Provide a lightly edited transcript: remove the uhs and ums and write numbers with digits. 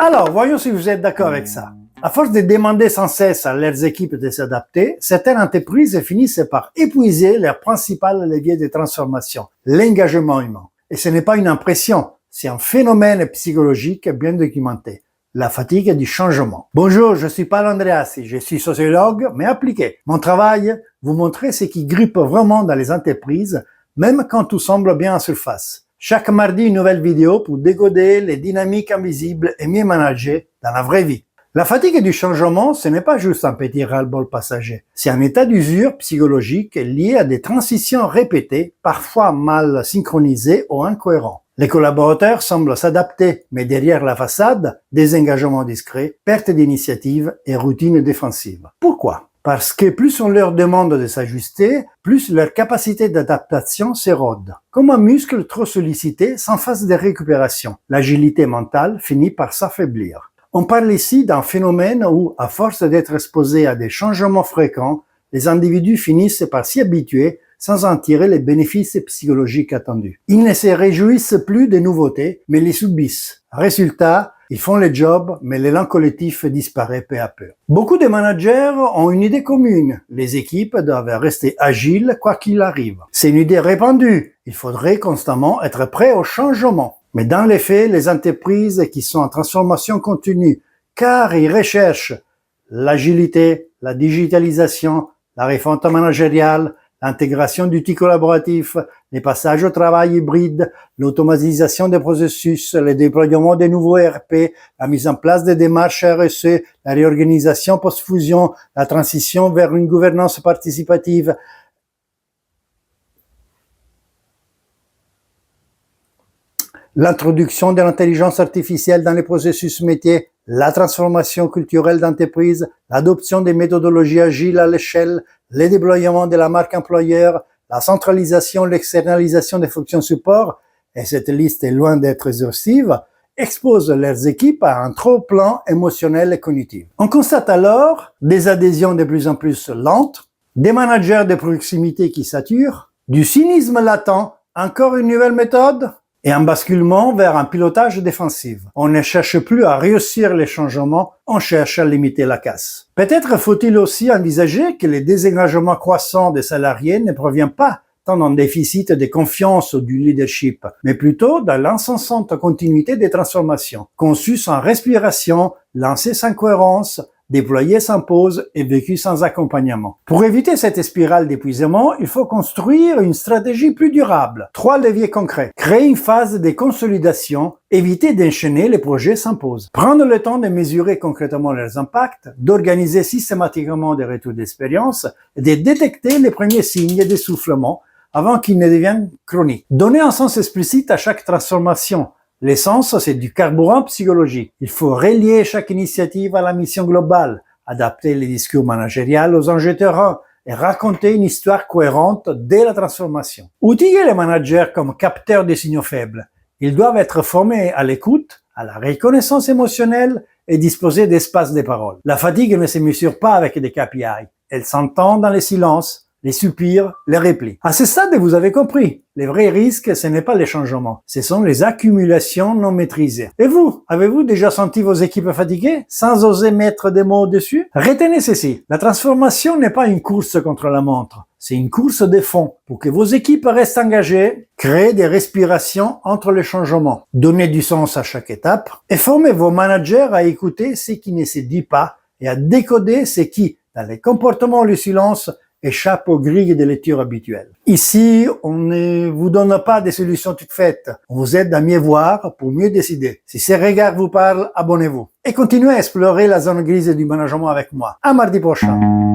Alors, voyons si vous êtes d'accord avec ça. À force de demander sans cesse à leurs équipes de s'adapter, certaines entreprises finissent par épuiser leur principal levier de transformation, l'engagement humain. Et ce n'est pas une impression, c'est un phénomène psychologique bien documenté. La fatigue du changement. Bonjour, je suis Paolo Andreassi, je suis sociologue, mais appliqué. Mon travail, vous montrer ce qui grippe vraiment dans les entreprises, même quand tout semble bien en surface. Chaque mardi, une nouvelle vidéo pour décoder les dynamiques invisibles et mieux manager dans la vraie vie. La fatigue du changement, ce n'est pas juste un petit ras-le-bol passager. C'est un état d'usure psychologique lié à des transitions répétées, parfois mal synchronisées ou incohérentes. Les collaborateurs semblent s'adapter, mais derrière la façade, désengagements discrets, perte d'initiative et routines défensives. Pourquoi? Parce que plus on leur demande de s'ajuster, plus leur capacité d'adaptation s'érode. Comme un muscle trop sollicité sans phase de récupération, l'agilité mentale finit par s'affaiblir. On parle ici d'un phénomène où, à force d'être exposés à des changements fréquents, les individus finissent par s'y habituer sans en tirer les bénéfices psychologiques attendus. Ils ne se réjouissent plus des nouveautés, mais les subissent. Résultat, ils font le job, mais l'élan collectif disparaît peu à peu. Beaucoup de managers ont une idée commune. Les équipes doivent rester agiles quoi qu'il arrive. C'est une idée répandue. Il faudrait constamment être prêt au changement. Mais dans les faits, les entreprises qui sont en transformation continue, car ils recherchent l'agilité, la digitalisation, la refonte managériale, l'intégration d'outils collaboratifs, les passages au travail hybride, l'automatisation des processus, le déploiement de nouveaux ERP, la mise en place des démarches RSE, la réorganisation post-fusion, la transition vers une gouvernance participative, l'introduction de l'intelligence artificielle dans les processus métiers, la transformation culturelle d'entreprise, l'adoption des méthodologies agiles à l'échelle, le déploiement de la marque employeur, la centralisation, l'externalisation des fonctions support, et cette liste est loin d'être exhaustive, exposent leurs équipes à un trop-plein émotionnel et cognitif. On constate alors des adhésions de plus en plus lentes, des managers de proximité qui saturent, du cynisme latent, encore une nouvelle méthode, et un basculement vers un pilotage défensif. On ne cherche plus à réussir les changements, on cherche à limiter la casse. Peut-être faut-il aussi envisager que le désengagement croissant des salariés ne provient pas tant d'un déficit de confiance ou du leadership, mais plutôt de l'incessante continuité des transformations, conçues sans respiration, lancées sans cohérence, déployé sans pause et vécu sans accompagnement. Pour éviter cette spirale d'épuisement, il faut construire une stratégie plus durable. 3 leviers concrets. Créer une phase de consolidation, éviter d'enchaîner les projets sans pause. Prendre le temps de mesurer concrètement leurs impacts, d'organiser systématiquement des retours d'expérience et de détecter les premiers signes d'essoufflement avant qu'ils ne deviennent chroniques. Donner un sens explicite à chaque transformation. L'essence, c'est du carburant psychologique. Il faut relier chaque initiative à la mission globale, adapter les discours managériels aux enjeux terrain et raconter une histoire cohérente dès la transformation. Outiller les managers comme capteurs des signaux faibles. Ils doivent être formés à l'écoute, à la reconnaissance émotionnelle et disposer d'espaces de parole. La fatigue ne se mesure pas avec des KPI. Elle s'entend dans les silences, les soupirs, les replis. À ce stade, vous avez compris. Les vrais risques, ce n'est pas les changements. Ce sont les accumulations non maîtrisées. Et vous, avez-vous déjà senti vos équipes fatiguées, sans oser mettre des mots dessus? Retenez ceci. La transformation n'est pas une course contre la montre. C'est une course de fond. Pour que vos équipes restent engagées, créez des respirations entre les changements. Donnez du sens à chaque étape et formez vos managers à écouter ce qui ne se dit pas et à décoder ce qui, dans les comportements ou le silence, échappe aux grilles de lecture habituelles. Ici, on ne vous donne pas des solutions toutes faites. On vous aide à mieux voir pour mieux décider. Si ces regards vous parlent, abonnez-vous. Et continuez à explorer la zone grise du management avec moi. À mardi prochain.